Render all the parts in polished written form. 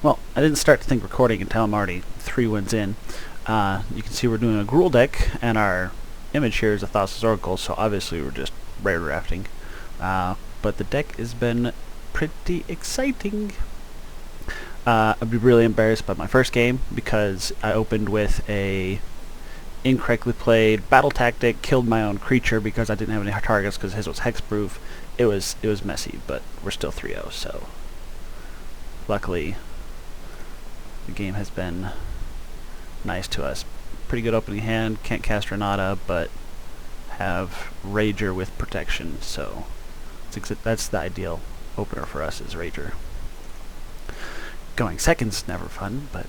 Well, I didn't start to think recording until I'm already 3 wins in. You can see we're doing a Gruul deck, and our image here is a Thassa's Oracle, so obviously we're just rare drafting. But the deck has been pretty exciting. I'd be really embarrassed by my first game because I opened with a incorrectly played battle tactic, killed my own creature because I didn't have any targets because his was hexproof. It was messy, but we're still 3-0, so luckily the game has been nice to us. Pretty good opening hand, can't cast Renata, but have Rager with protection, so that's the ideal opener for us, is Rager. Going second's never fun, but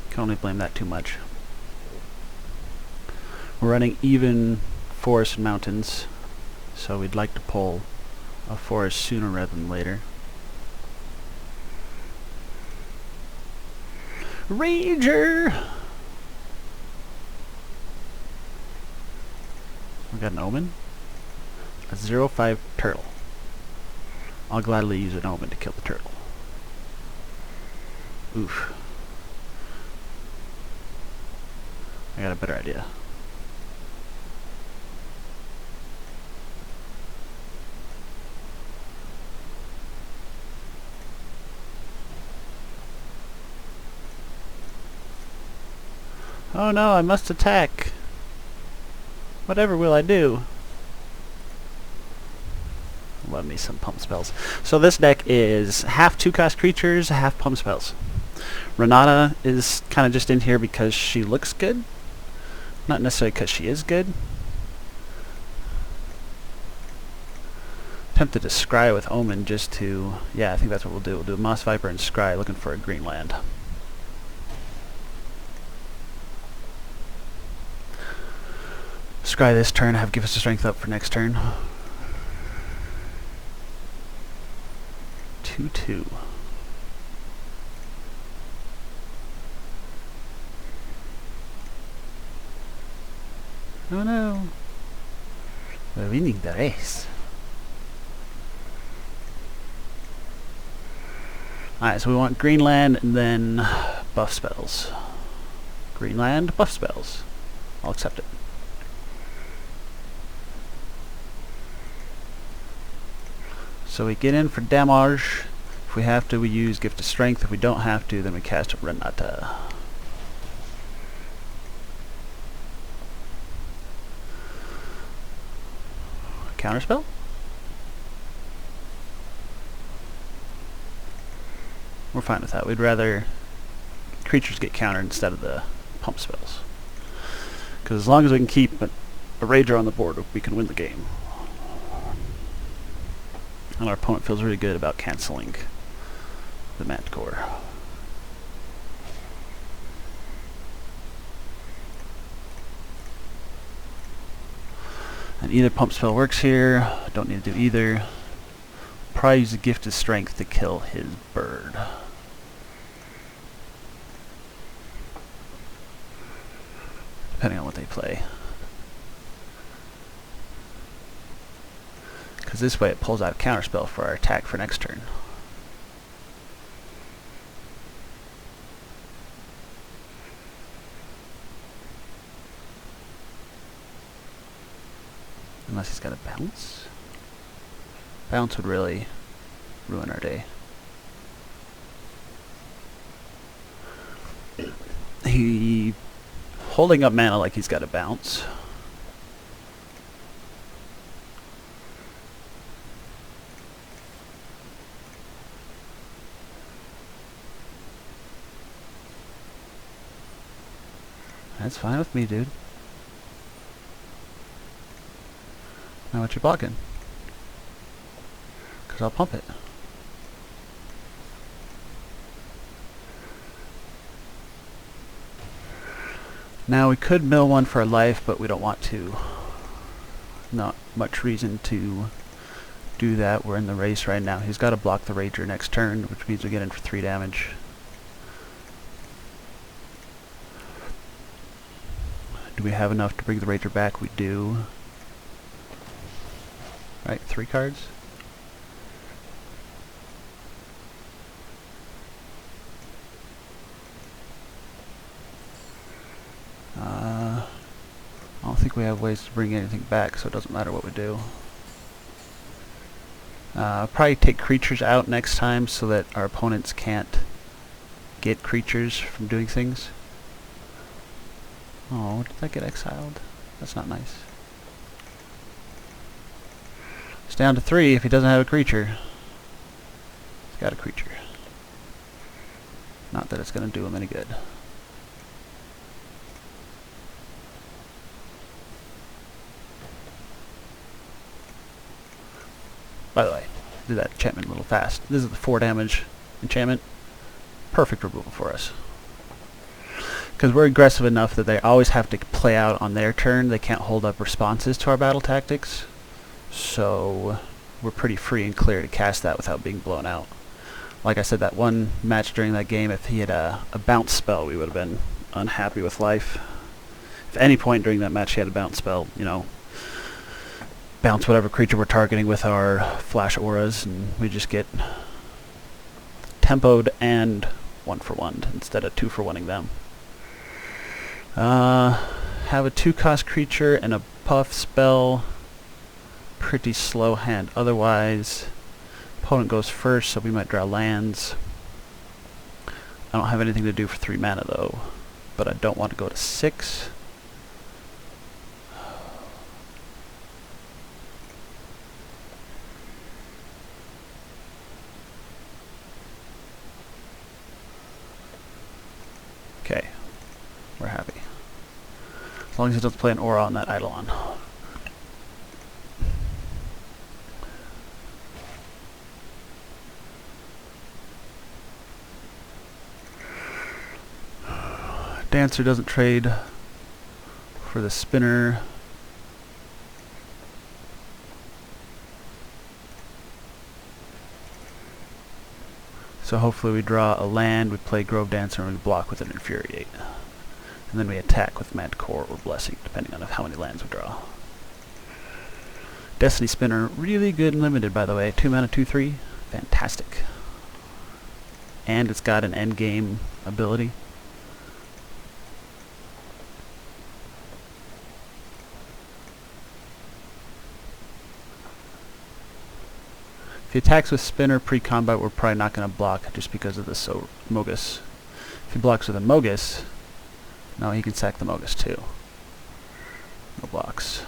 can only blame that too much. We're running even forest and mountains, so we'd like to pull a forest sooner rather than later. Rager! We got an Omen. A 0/5 turtle. I'll gladly use an Omen to kill the turtle. Oof. I got a better idea. Oh no, I must attack. Whatever will I do? Love me some pump spells. So this deck is half 2-cost creatures, half pump spells. Renata is kind of just in here because she looks good. Not necessarily because she is good. Tempted to scry with Omen just to... yeah, I think that's what we'll do. We'll do Moss Viper and scry, looking for a green land. Scry this turn, have give us a strength up for next turn. 2/2. Oh no! We're winning the race. Alright, so we want Greenland and then buff spells. Greenland, buff spells. I'll accept it. So we get in for damage. If we have to, we use Gift of Strength. If we don't have to, then we cast a Renata. Counterspell? We're fine with that. We'd rather creatures get countered instead of the pump spells. Because as long as we can keep a Rager on the board, we can win the game. And our opponent feels really good about canceling the Manticore. And either pump spell works here. Don't need to do either. Probably use a Gift of Strength to kill his bird. Depending on what they play. Because this way it pulls out a counterspell for our attack for next turn. Unless he's got a bounce. Bounce would really ruin our day. He holding up mana like he's got a bounce. That's fine with me, dude. Now what you blocking? Because I'll pump it. Now we could mill one for a life, but we don't want to. Not much reason to do that. We're in the race right now. He's got to block the Rager next turn, which means we get in for 3 damage. Do we have enough to bring the Rager back? We do. Right, 3 cards. think we have ways to bring anything back, so it doesn't matter what we do. Probably take creatures out next time so that our opponents can't get creatures from doing things. Oh, did that get exiled? That's not nice. It's down to 3 if he doesn't have a creature. He's got a creature. Not that it's going to do him any good. By the way, did that enchantment a little fast. This is the 4 damage enchantment. Perfect removal for us. Because we're aggressive enough that they always have to play out on their turn. They can't hold up responses to our battle tactics. So we're pretty free and clear to cast that without being blown out. Like I said, that one match during that game, if he had a bounce spell, we would have been unhappy with life. If at any point during that match he had a bounce spell, you know, bounce whatever creature we're targeting with our flash auras, and we just get tempoed and 1-for-1'd instead of 2-for-1'ing them. Have a 2-cost creature and a buff spell. Pretty slow hand otherwise. Opponent goes first, so we might draw lands. I don't have anything to do for 3 mana though, but I don't want to go to 6. Okay, we're happy. As long as it doesn't play an aura on that Eidolon. Dancer doesn't trade for the spinner. So hopefully we draw a land, we play Grove Dancer, and we block with an Infuriate. And then we attack with Mad Core or Blessing, depending on how many lands we draw. Destiny Spinner, really good and limited, by the way. 2 mana, 2/3. Fantastic. And it's got an endgame ability. If he attacks with Spinner pre-combat, we're probably not going to block just because of the Mogus. If he blocks with a Mogus, no, he can sack the Mogus too. No blocks.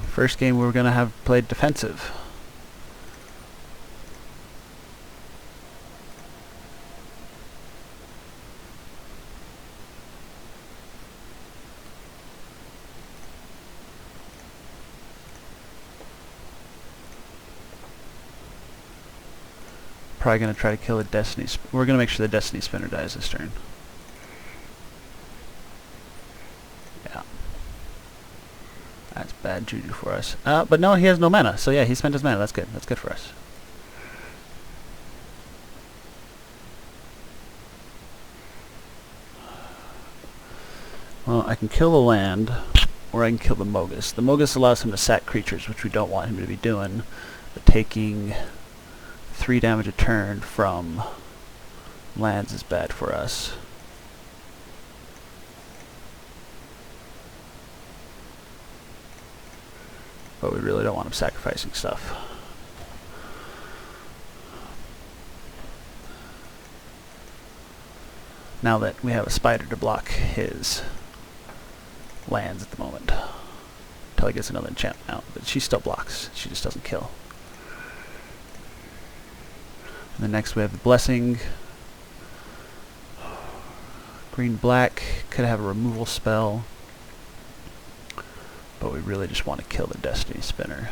First game we were going to have played defensive. Probably going to try to kill a Destiny. We're going to make sure the Destiny Spinner dies this turn. Yeah. That's bad juju for us. But no, he has no mana. So yeah, he spent his mana. That's good. That's good for us. Well, I can kill the land, or I can kill the Mogus. The Mogus allows him to sack creatures, which we don't want him to be doing. But taking 3 damage a turn from lands is bad for us. But we really don't want him sacrificing stuff. Now that we have a spider to block his lands at the moment. Until he gets another enchantment out. But she still blocks. She just doesn't kill. And then next we have the Blessing. Green-black. Could have a removal spell. But we really just want to kill the Destiny Spinner.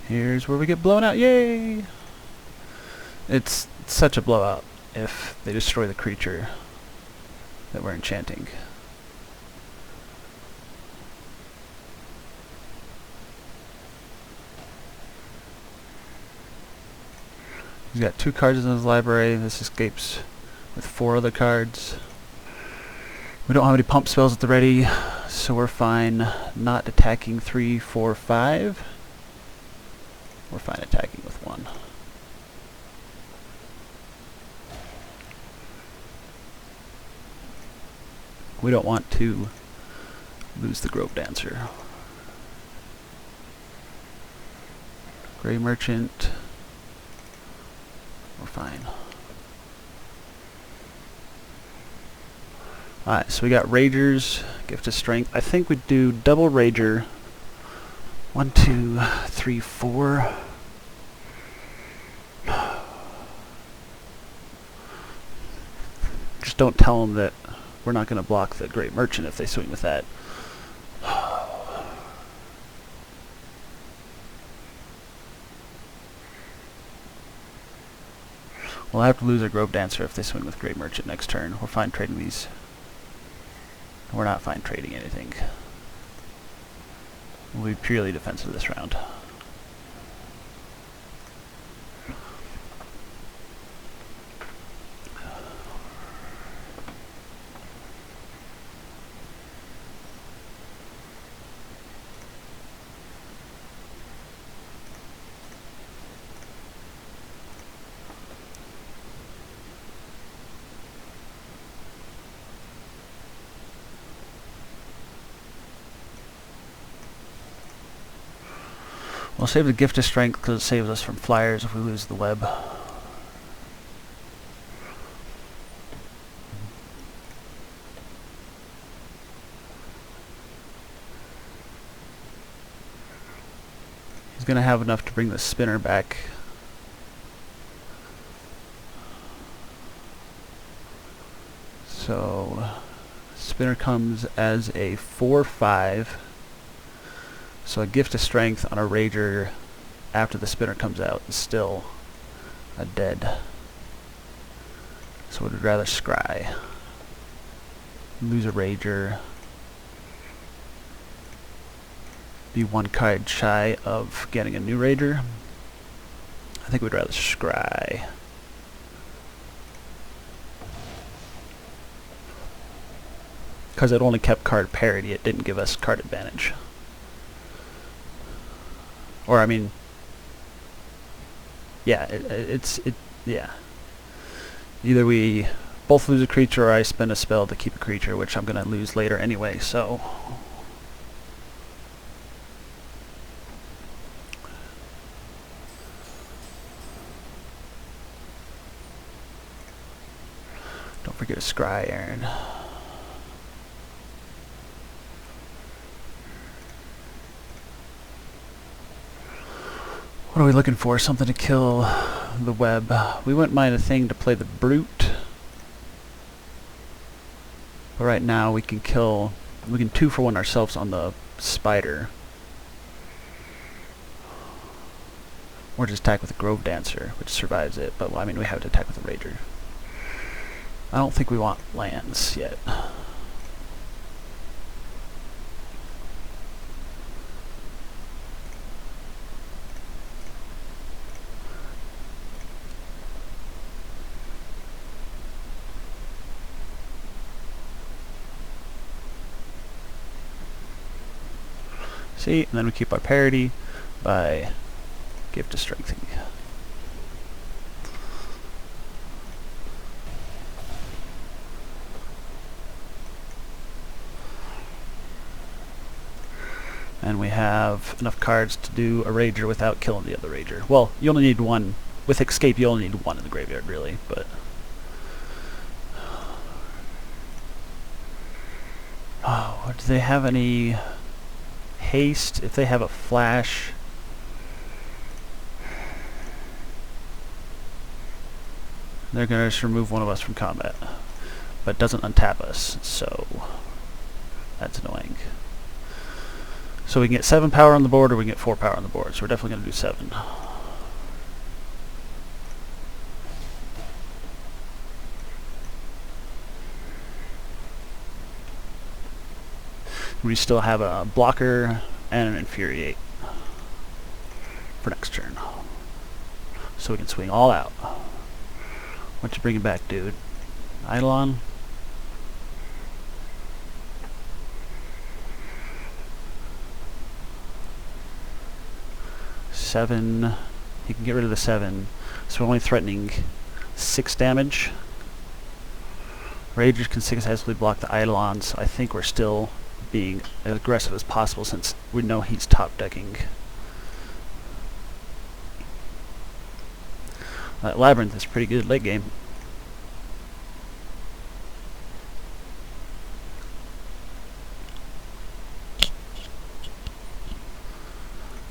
Here's where we get blown out. Yay! It's such a blowout if they destroy the creature that we're enchanting. He's got 2 cards in his library. This escapes with 4 other cards. We don't have any pump spells at the ready, so we're fine not attacking 3, 4, 5. We're fine attacking with 1. We don't want to lose the Grove Dancer. Gray Merchant. We're fine. Alright, so we got Ragers, Gift of Strength. I think we'd do double Rager. 1, 2, 3, 4. Just don't tell them that we're not going to block the Great Merchant if they swing with that. We'll have to lose our Grove Dancer if they swing with Great Merchant next turn. We're fine trading these. We're not fine trading anything. We'll be purely defensive this round. We'll save the Gift of Strength because it saves us from flyers if we lose the web. He's going to have enough to bring the spinner back. So, spinner comes as a 4/5. So a Gift of Strength on a Rager after the spinner comes out is still a dead. So we'd rather scry. Lose a Rager. Be 1 card shy of getting a new Rager. I think we'd rather scry. Because it only kept card parity, it didn't give us card advantage. Or, I mean, yeah, yeah. Either we both lose a creature or I spend a spell to keep a creature, which I'm going to lose later anyway, so. Don't forget to scry, Aaron. What are we looking for? Something to kill the web. We wouldn't mind a thing to play the brute. But right now we can 2-for-1 ourselves on the spider. Or just attack with the Grove Dancer, which survives it. But, well, I mean, we have to attack with the Rager. I don't think we want lands yet. See, and then we keep our parity by Gift of Strengthening. And we have enough cards to do a Rager without killing the other Rager. Well, you only need 1. With Escape, you only need 1 in the graveyard, really, but. Oh, do they have any haste? If they have a flash, they're going to just remove one of us from combat, but doesn't untap us, so that's annoying. So we can get 7 power on the board, or we can get 4 power on the board, so we're definitely going to do 7. We still have a blocker and an Infuriate for next turn. so we can swing all out. What you bringing back, dude? Eidolon? Seven. He can get rid of the 7. So we're only threatening 6 damage. Ragers can successfully block the Eidolon, so I think we're still being as aggressive as possible since we know he's top decking. Labyrinth is pretty good late game.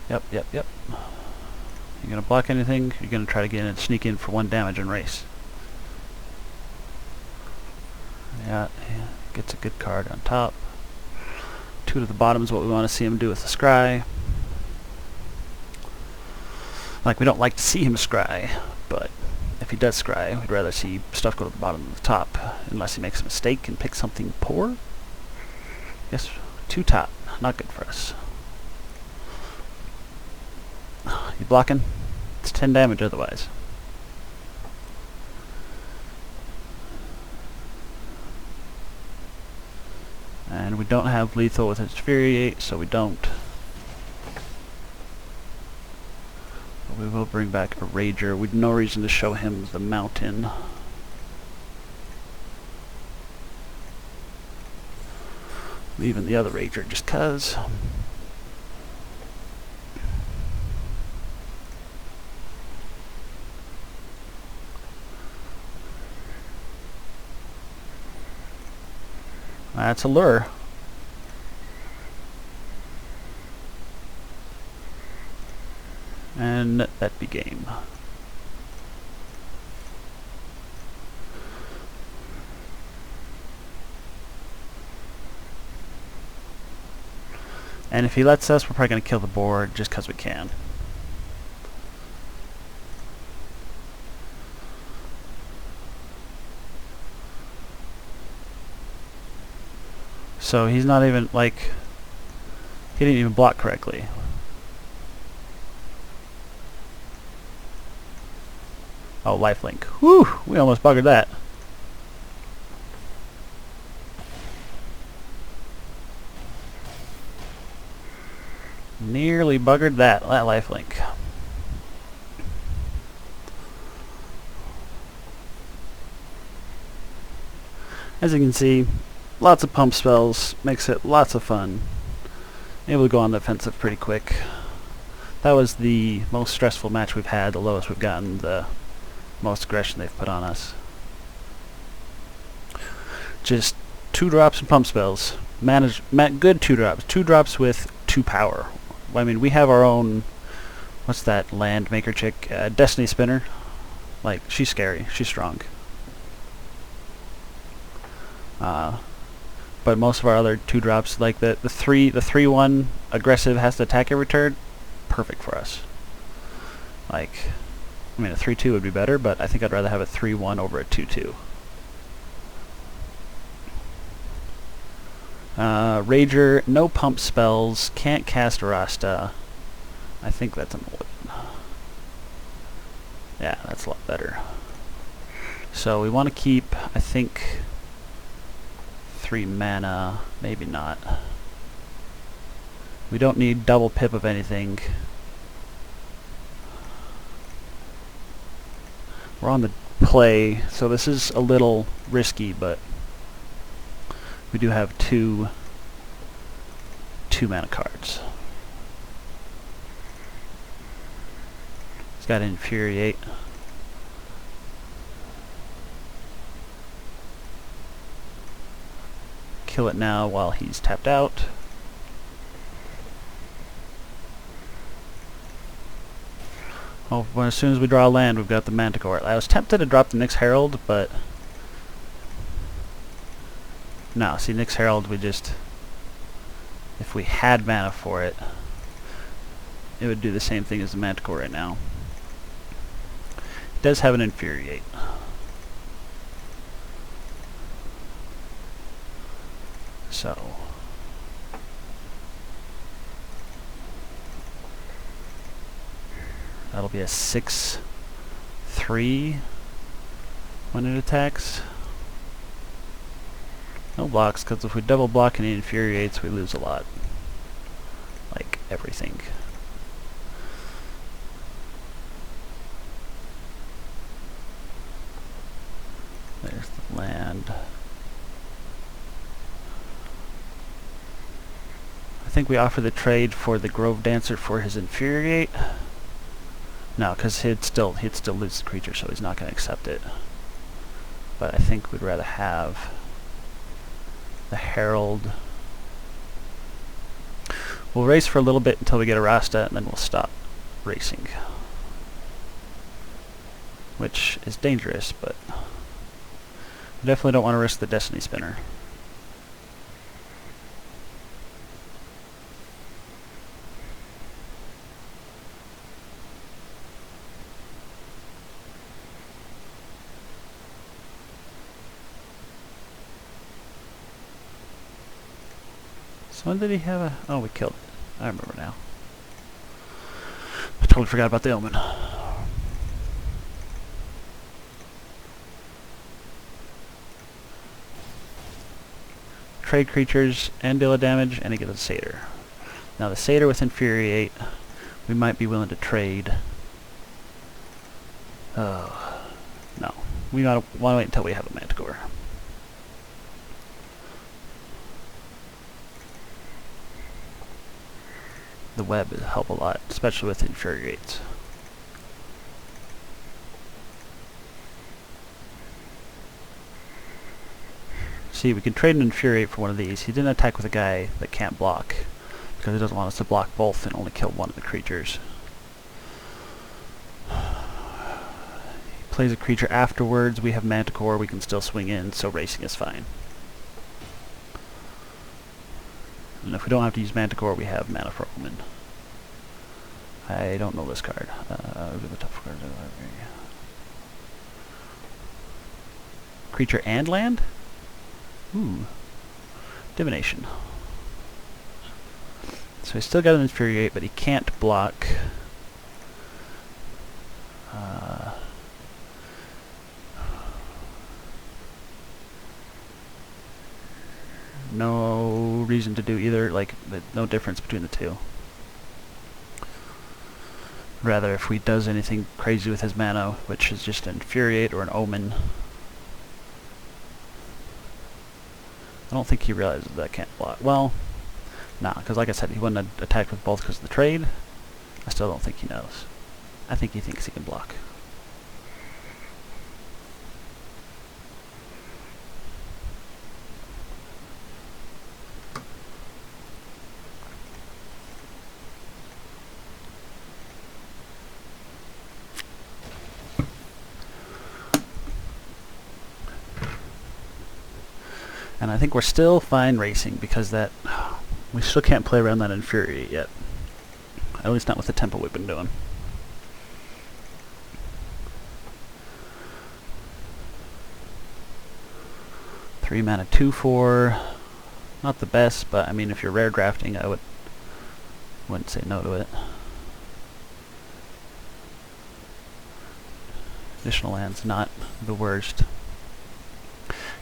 Yep. You gonna block anything? You're gonna try to get in and sneak in for 1 damage and race. Yeah, gets a good card on top. 2 to the bottom is what we want to see him do with the scry. Like, we don't like to see him scry, but if he does scry, we'd rather see stuff go to the bottom than the top, unless he makes a mistake and picks something poor. Yes, 2 top, not good for us. You blocking? It's 10 damage otherwise. And we don't have lethal with Infuriate, so we don't. But we will bring back a Rager. We've no reason to show him the mountain. Leaving the other Rager just 'cause. That's a lure. And that be game. And if he lets us, we're probably going to kill the board just because we can. So he's not even, like, he didn't even block correctly. Oh, lifelink. Whew! We almost buggered that. Nearly buggered that lifelink. As you can see, lots of pump spells, makes it lots of fun. Able to go on the offensive pretty quick. That was the most stressful match we've had, the lowest we've gotten, the most aggression they've put on us. Just 2 drops and pump spells. Good 2 drops. 2 drops with 2 power. I mean, we have our own, what's that land maker chick? Destiny Spinner. Like, she's scary. She's strong. But most of our other 2 drops, like the 3/1 aggressive has to attack every turn, perfect for us. Like, I mean, a 3/2 would be better, but I think I'd rather have a 3/1 over a 2/2. Rager, no pump spells, can't cast Rasta. I think that's an avoid. Yeah, that's a lot better. So we want to keep, I think, 3 mana, maybe not. We don't need double pip of anything. We're on the play, so this is a little risky, but we do have 2 mana cards. He's got Infuriate. Kill it now while he's tapped out. Oh, well, as soon as we draw land, we've got the Manticore. I was tempted to drop the Nyx Herald, but no, see, Nyx Herald, we just, if we had mana for it, it would do the same thing as the Manticore right now. It does have an Infuriate. So that'll be a 6 3 when it attacks. No blocks, because if we double block and it infuriates, we lose a lot. Like, everything. There's the land. I think we offer the trade for the Grove Dancer for his infuriate. No, because he'd still lose the creature, so he's not going to accept it. But I think we'd rather have the Herald. We'll race for a little bit until we get a Rasta, and then we'll stop racing. Which is dangerous, but we definitely don't want to risk the Destiny Spinner. So when did he have a... Oh, we killed it. I remember now. I totally forgot about the Omen. Trade creatures and deal a damage, and he gets a Satyr. Now the Satyr with Infuriate, we might be willing to trade. Oh, no. We want to wait until we have a Manticore. The web will help a lot, especially with Infuriates. See, we can trade an Infuriate for one of these. He didn't attack with a guy that can't block, because he doesn't want us to block both and only kill one of the creatures. He plays a creature afterwards. We have Manticore. We can still swing in, so racing is fine. And if we don't have to use Manticore, we have Mana for Omen. I don't know this card. I'll give a tough card. Creature and land? Ooh. Divination. So he's still got an Infuriate, but he can't block. No reason to do either, like, no difference between the two. Rather, if he does anything crazy with his mana, which is just an Infuriate or an Omen. I don't think he realizes that can't block. Well, nah, because like I said, he wouldn't have attacked with both because of the trade. I still don't think he knows. I think he thinks he can block. And I think we're still fine racing because that we still can't play around that Infuriate yet. At least not with the tempo we've been doing. Three mana 2/4. Not the best, but I mean if you're rare drafting I wouldn't say no to it. Additional land's not the worst.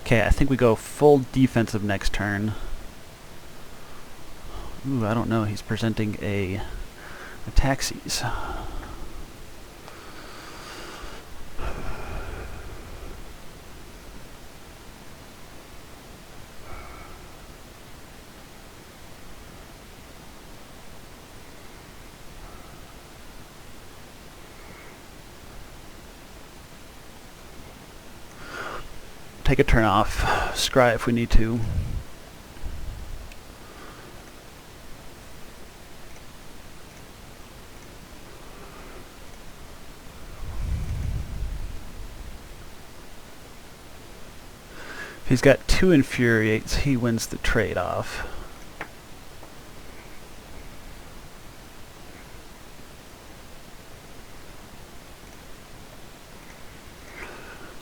Okay, I think we go full defensive next turn. Ooh, I don't know. He's presenting a Taxis. Take a turn off, scry if we need to. If he's got 2 Infuriates, he wins the trade-off.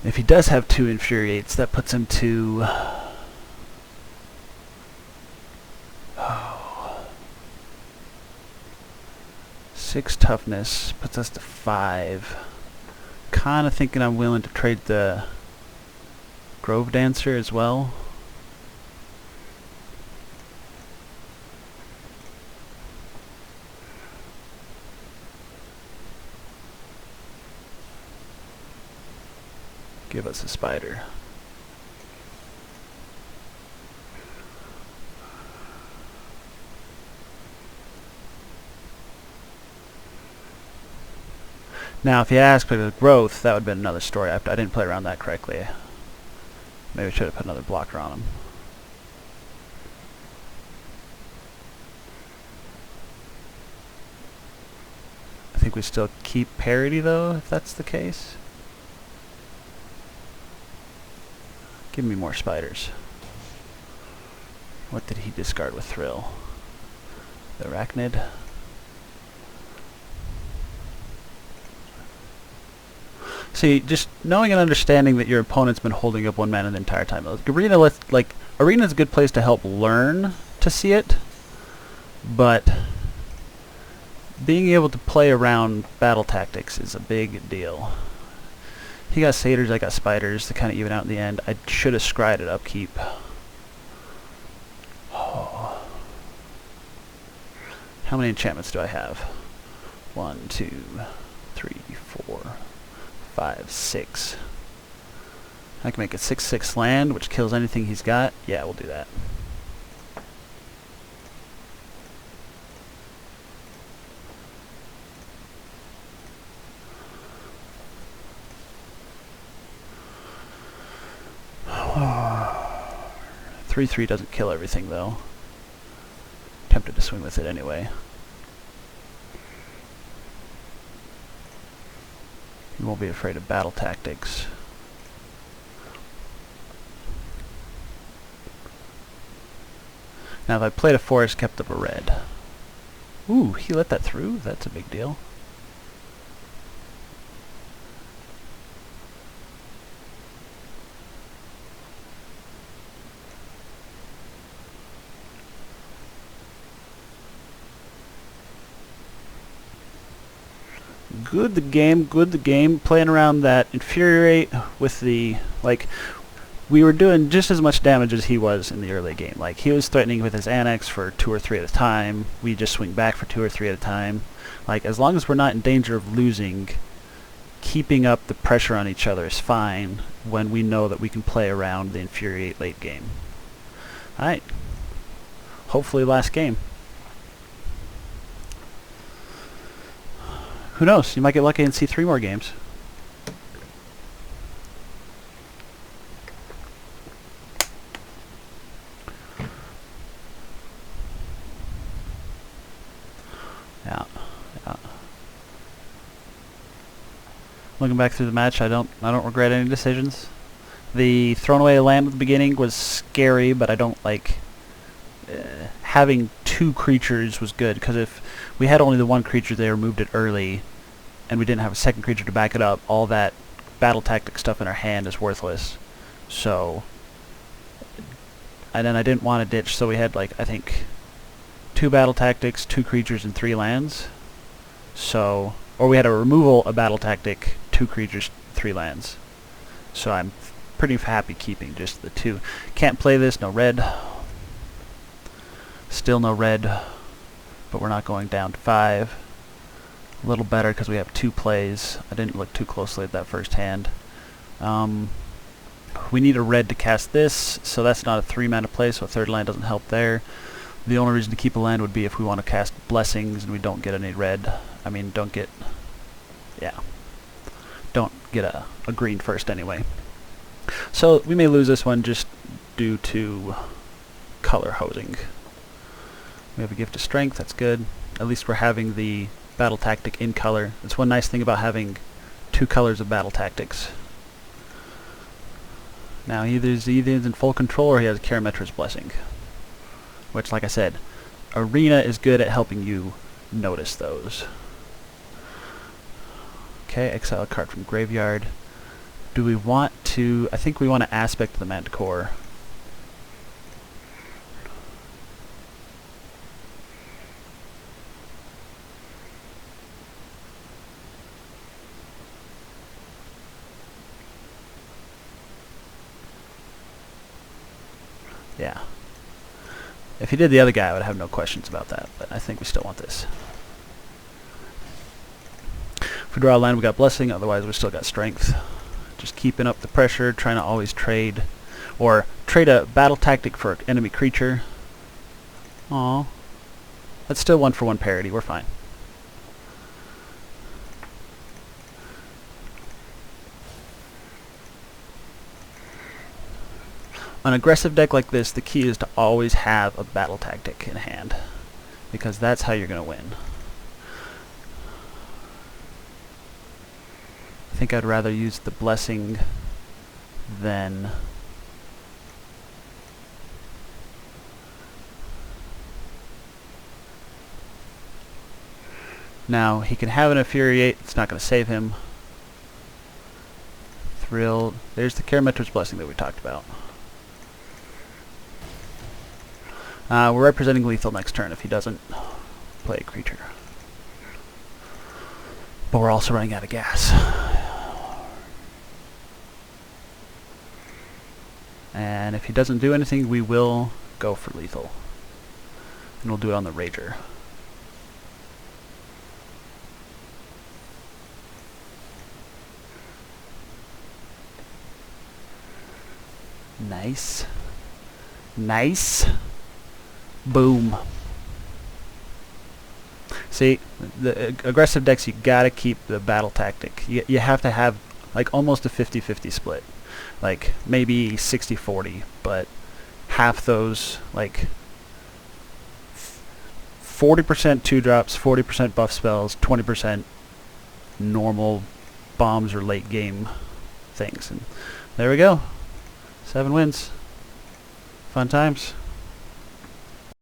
If he does have 2 Infuriates, that puts him to... 6 toughness, puts us to 5. kind of thinking I'm willing to trade the Grove Dancer as well. Give us a spider. Now, if you ask for the growth, that would have been another story. I didn't play around that correctly. Maybe I should have put another blocker on him. I think we still keep parity, though, if that's the case. Give me more spiders. What did he discard with Thrill? The Arachnid. See, just knowing and understanding that your opponent's been holding up one mana the entire time. Arena's a good place to help learn to see it, but being able to play around battle tactics is a big deal. He got satyrs, I got spiders to kind of even out in the end. I should have scryed at upkeep. Oh. How many enchantments do I have? 1, 2, 3, 4, 5, 6. I can make a 6/6 land, which kills anything he's got. Yeah, we'll do that. Three 3 doesn't kill everything, though. Tempted to swing with it anyway. You won't be afraid of battle tactics. Now, if I played a forest, kept up a red. Ooh, he let that through? That's a big deal. Good the game, playing around that Infuriate with the, like, we were doing just as much damage as he was in the early game. Like, he was threatening with his Annex for 2 or 3 at a time, we just swing back for 2 or 3 at a time. Like, as long as we're not in danger of losing, keeping up the pressure on each other is fine when we know that we can play around the Infuriate late game. Alright, hopefully last game. Who knows? You might get lucky and see 3 more games. Yeah. Looking back through the match, I don't regret any decisions. The thrown away land at the beginning was scary, but I don't like having 2 creatures was good, because if we had only the 1 creature, they removed it early, and we didn't have a second creature to back it up, all that battle tactic stuff in our hand is worthless. So, and then I didn't want to ditch, so we had, like, I think 2 battle tactics, 2 creatures, and 3 lands. So, or we had a removal, a battle tactic, 2 creatures, 3 lands. So I'm pretty happy keeping just the 2. Can't play this, no red. Still no red, but we're not going down to 5. A little better because we have 2 plays. I didn't look too closely at that first hand. We need a red to cast this, so that's not a 3 mana play, so a 3rd land doesn't help there. The only reason to keep a land would be if we want to cast Blessings and we don't get any red. I mean, don't get a green first anyway. So we may lose this one just due to color hosing. We have a Gift of Strength, that's good. At least we're having the battle tactic in color. That's one nice thing about having 2 colors of battle tactics. Now either he's in full control or he has Karametra's Blessing. Which, like I said, Arena is good at helping you notice those. Okay, exile a card from graveyard. Do we want to... I think we want to aspect the Manticore. Yeah. If he did the other guy, I would have no questions about that, but I think we still want this. If we draw a land, we got Blessing, otherwise we still got Strength. Just keeping up the pressure, trying to always trade, or trade a battle tactic for an enemy creature. Aww. That's still 1-for-1 parity, we're fine. An aggressive deck like this, the key is to always have a battle tactic in hand, because that's how you're going to win. I think I'd rather use the Blessing than... Now, he can have an Infuriate, it's not going to save him. Thrill, there's the Karametra's Blessing that we talked about. We're representing lethal next turn if he doesn't play a creature. But we're also running out of gas. And if he doesn't do anything, we will go for lethal. And we'll do it on the Rager. Nice. Nice. Boom. See, the aggressive decks, you gotta keep the battle tactic. You have to have like almost a 50-50 split. Like maybe 60-40, but half those, like 40% 2-drops, 40% buff spells, 20% normal bombs or late game things. And there we go. 7 wins. Fun times.